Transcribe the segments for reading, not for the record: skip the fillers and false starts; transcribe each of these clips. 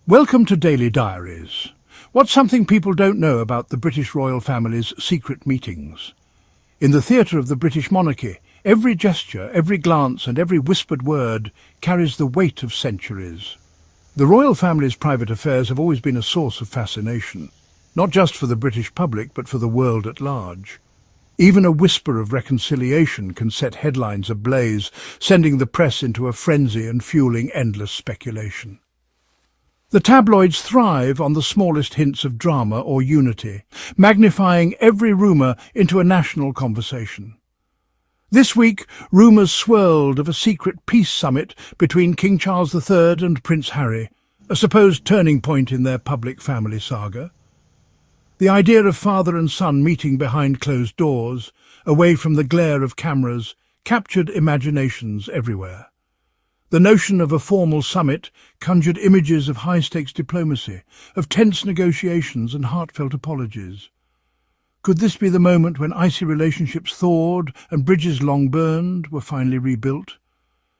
Welcome to Daily Diaries. What's something people don't know about the British royal family's secret meetings? In the theatre of the British monarchy, every gesture, every glance and every whispered word carries the weight of centuries. The royal family's private affairs have always been a source of fascination, not just for the British public but for the world at large. Even a whisper of reconciliation can set headlines ablaze, sending the press into a frenzy and fueling endless speculation. The tabloids thrive on the smallest hints of drama or unity, magnifying every rumour into a national conversation. This week, rumours swirled of a secret peace summit between King Charles III and Prince Harry, a supposed turning point in their public family saga. The idea of father and son meeting behind closed doors, away from the glare of cameras, captured imaginations everywhere. The notion of a formal summit conjured images of high-stakes diplomacy, of tense negotiations and heartfelt apologies. Could this be the moment when icy relationships thawed and bridges long burned were finally rebuilt?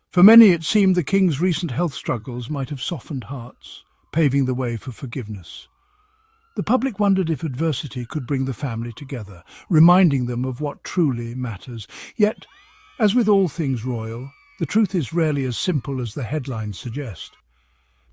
For many it seemed the king's recent health struggles might have softened hearts, paving the way for forgiveness. The public wondered if adversity could bring the family together, reminding them of what truly matters. Yet, as with all things royal, the truth is rarely as simple as the headlines suggest.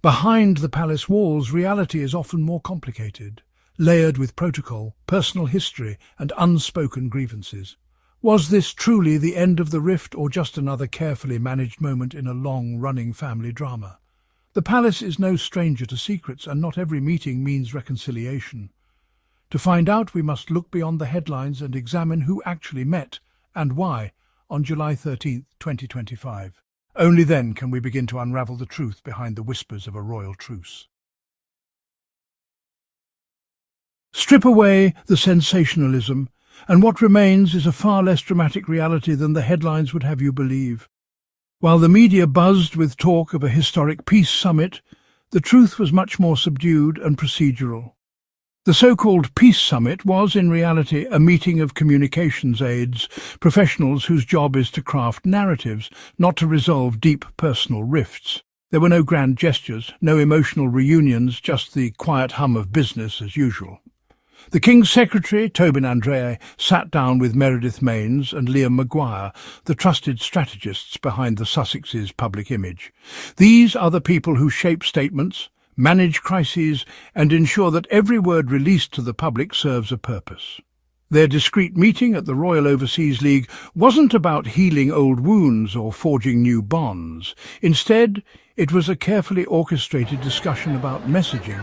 Behind the palace walls, reality is often more complicated, layered with protocol, personal history, and unspoken grievances. Was this truly the end of the rift or just another carefully managed moment in a long-running family drama? The palace is no stranger to secrets, and not every meeting means reconciliation. To find out, we must look beyond the headlines and examine who actually met and why on July 13, 2025. Only then can we begin to unravel the truth behind the whispers of a royal truce. Strip away the sensationalism, and what remains is a far less dramatic reality than the headlines would have you believe. While the media buzzed with talk of a historic peace summit, the truth was much more subdued and procedural. The so-called Peace Summit was, in reality, a meeting of communications aides, professionals whose job is to craft narratives, not to resolve deep personal rifts. There were no grand gestures, no emotional reunions, just the quiet hum of business as usual. The King's Secretary, Tobin Andrea, sat down with Meredith Mains and Liam Maguire, the trusted strategists behind the Sussex's public image. These are the people who shape statements, manage crises, and ensure that every word released to the public serves a purpose. Their discreet meeting at the Royal Overseas League wasn't about healing old wounds or forging new bonds. Instead, it was a carefully orchestrated discussion about messaging,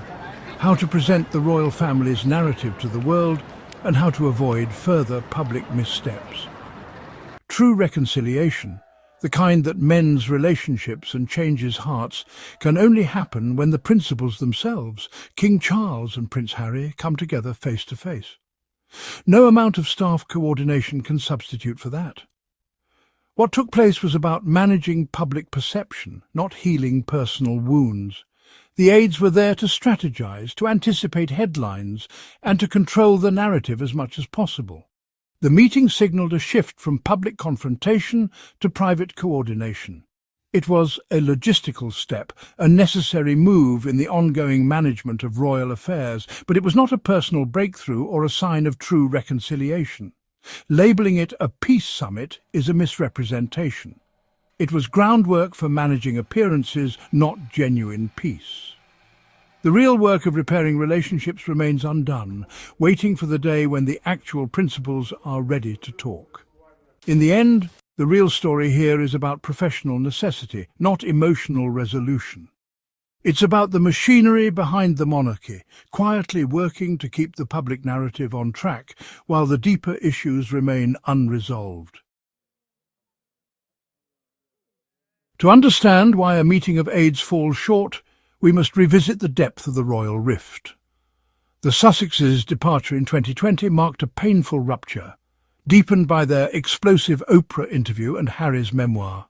how to present the royal family's narrative to the world, and how to avoid further public missteps. True reconciliation, the kind that mends relationships and changes hearts, can only happen when the principals themselves, King Charles and Prince Harry, come together face to face. No amount of staff coordination can substitute for that. What took place was about managing public perception, not healing personal wounds. The aides were there to strategize, to anticipate headlines, and to control the narrative as much as possible. The meeting signalled a shift from public confrontation to private coordination. It was a logistical step, a necessary move in the ongoing management of royal affairs, but it was not a personal breakthrough or a sign of true reconciliation. Labelling it a peace summit is a misrepresentation. It was groundwork for managing appearances, not genuine peace. The real work of repairing relationships remains undone, waiting for the day when the actual principals are ready to talk. In the end, the real story here is about professional necessity, not emotional resolution. It's about the machinery behind the monarchy, quietly working to keep the public narrative on track, while the deeper issues remain unresolved. To understand why a meeting of aides falls short, we must revisit the depth of the royal rift. The Sussexes' departure in 2020 marked a painful rupture, deepened by their explosive Oprah interview and Harry's memoir.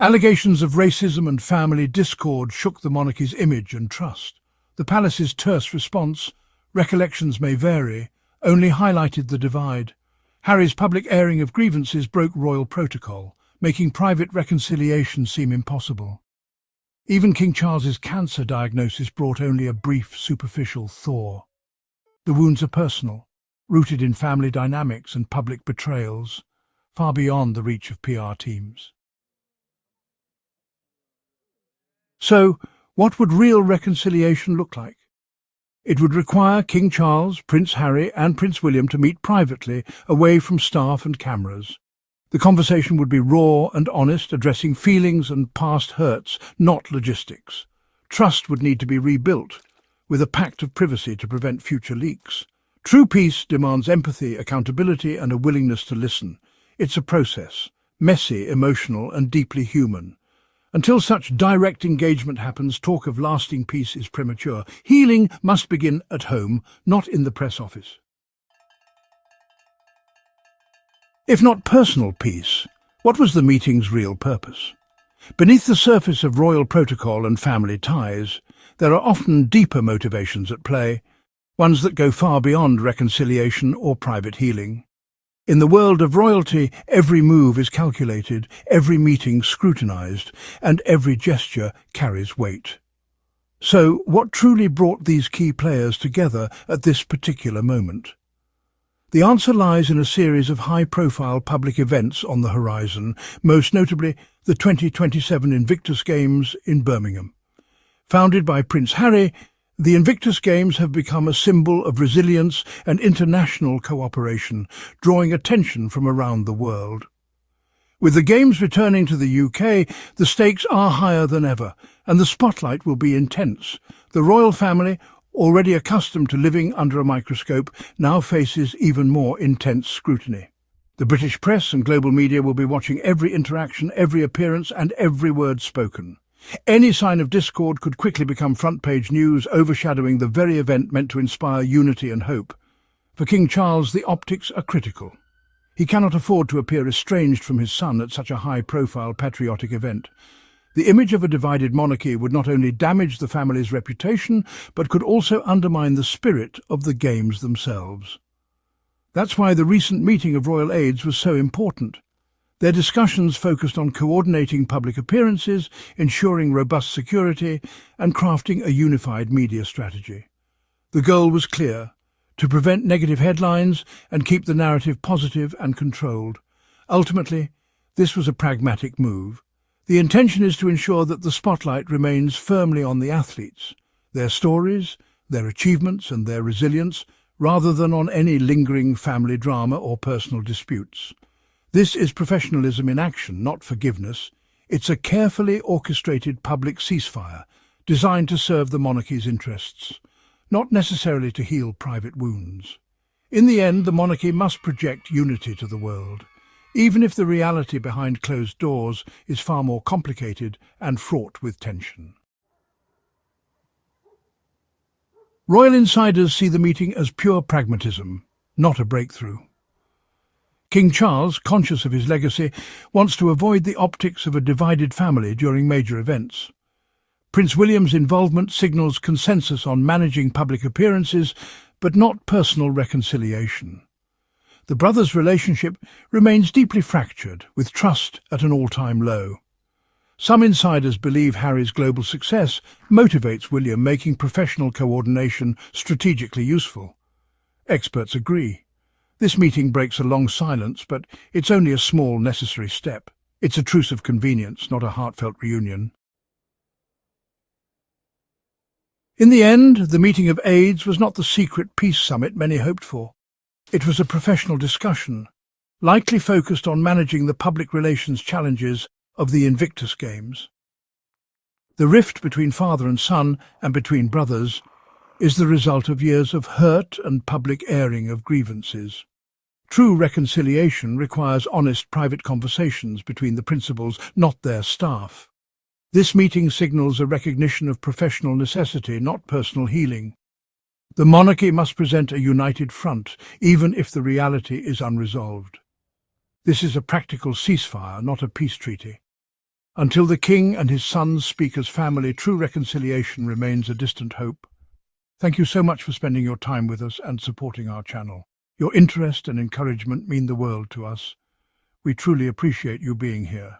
Allegations of racism and family discord shook the monarchy's image and trust. The palace's terse response, recollections may vary, only highlighted the divide. Harry's public airing of grievances broke royal protocol, making private reconciliation seem impossible. Even King Charles's cancer diagnosis brought only a brief, superficial thaw. The wounds are personal, rooted in family dynamics and public betrayals, far beyond the reach of PR teams. So, what would real reconciliation look like? It would require King Charles, Prince Harry and Prince William to meet privately, away from staff and cameras. The conversation would be raw and honest, addressing feelings and past hurts, not logistics. Trust would need to be rebuilt, with a pact of privacy to prevent future leaks. True peace demands empathy, accountability and a willingness to listen. It's a process, messy, emotional and deeply human. Until such direct engagement happens, talk of lasting peace is premature. Healing must begin at home, not in the press office. If not personal peace, what was the meeting's real purpose? Beneath the surface of royal protocol and family ties, there are often deeper motivations at play, ones that go far beyond reconciliation or private healing. In the world of royalty, every move is calculated, every meeting scrutinized, and every gesture carries weight. So, what truly brought these key players together at this particular moment? The answer lies in a series of high-profile public events on the horizon, most notably the 2027 Invictus Games in Birmingham. Founded by Prince Harry, the Invictus Games have become a symbol of resilience and international cooperation, drawing attention from around the world. With the Games returning to the UK, the stakes are higher than ever, and the spotlight will be intense. The royal family, already accustomed to living under a microscope, now faces even more intense scrutiny. The British press and global media will be watching every interaction, every appearance, and every word spoken. Any sign of discord could quickly become front-page news, overshadowing the very event meant to inspire unity and hope. For King Charles, the optics are critical. He cannot afford to appear estranged from his son at such a high-profile patriotic event. The image of a divided monarchy would not only damage the family's reputation, but could also undermine the spirit of the Games themselves. That's why the recent meeting of royal aides was so important. Their discussions focused on coordinating public appearances, ensuring robust security, and crafting a unified media strategy. The goal was clear: to prevent negative headlines and keep the narrative positive and controlled. Ultimately, this was a pragmatic move. The intention is to ensure that the spotlight remains firmly on the athletes, their stories, their achievements and their resilience, rather than on any lingering family drama or personal disputes. This is professionalism in action, not forgiveness. It's a carefully orchestrated public ceasefire, designed to serve the monarchy's interests, not necessarily to heal private wounds. In the end, the monarchy must project unity to the world, even if the reality behind closed doors is far more complicated and fraught with tension. Royal insiders see the meeting as pure pragmatism, not a breakthrough. King Charles, conscious of his legacy, wants to avoid the optics of a divided family during major events. Prince William's involvement signals consensus on managing public appearances, but not personal reconciliation. The brothers' relationship remains deeply fractured, with trust at an all-time low. Some insiders believe Harry's global success motivates William, making professional coordination strategically useful. Experts agree. This meeting breaks a long silence, but it's only a small, necessary step. It's a truce of convenience, not a heartfelt reunion. In the end, the meeting of aides was not the secret peace summit many hoped for. It was a professional discussion, likely focused on managing the public relations challenges of the Invictus Games. The rift between father and son, and between brothers, is the result of years of hurt and public airing of grievances. True reconciliation requires honest private conversations between the principals, not their staff. This meeting signals a recognition of professional necessity, not personal healing. The monarchy must present a united front, even if the reality is unresolved. This is a practical ceasefire, not a peace treaty. Until the king and his sons speak as family, true reconciliation remains a distant hope. Thank you so much for spending your time with us and supporting our channel. Your interest and encouragement mean the world to us. We truly appreciate you being here.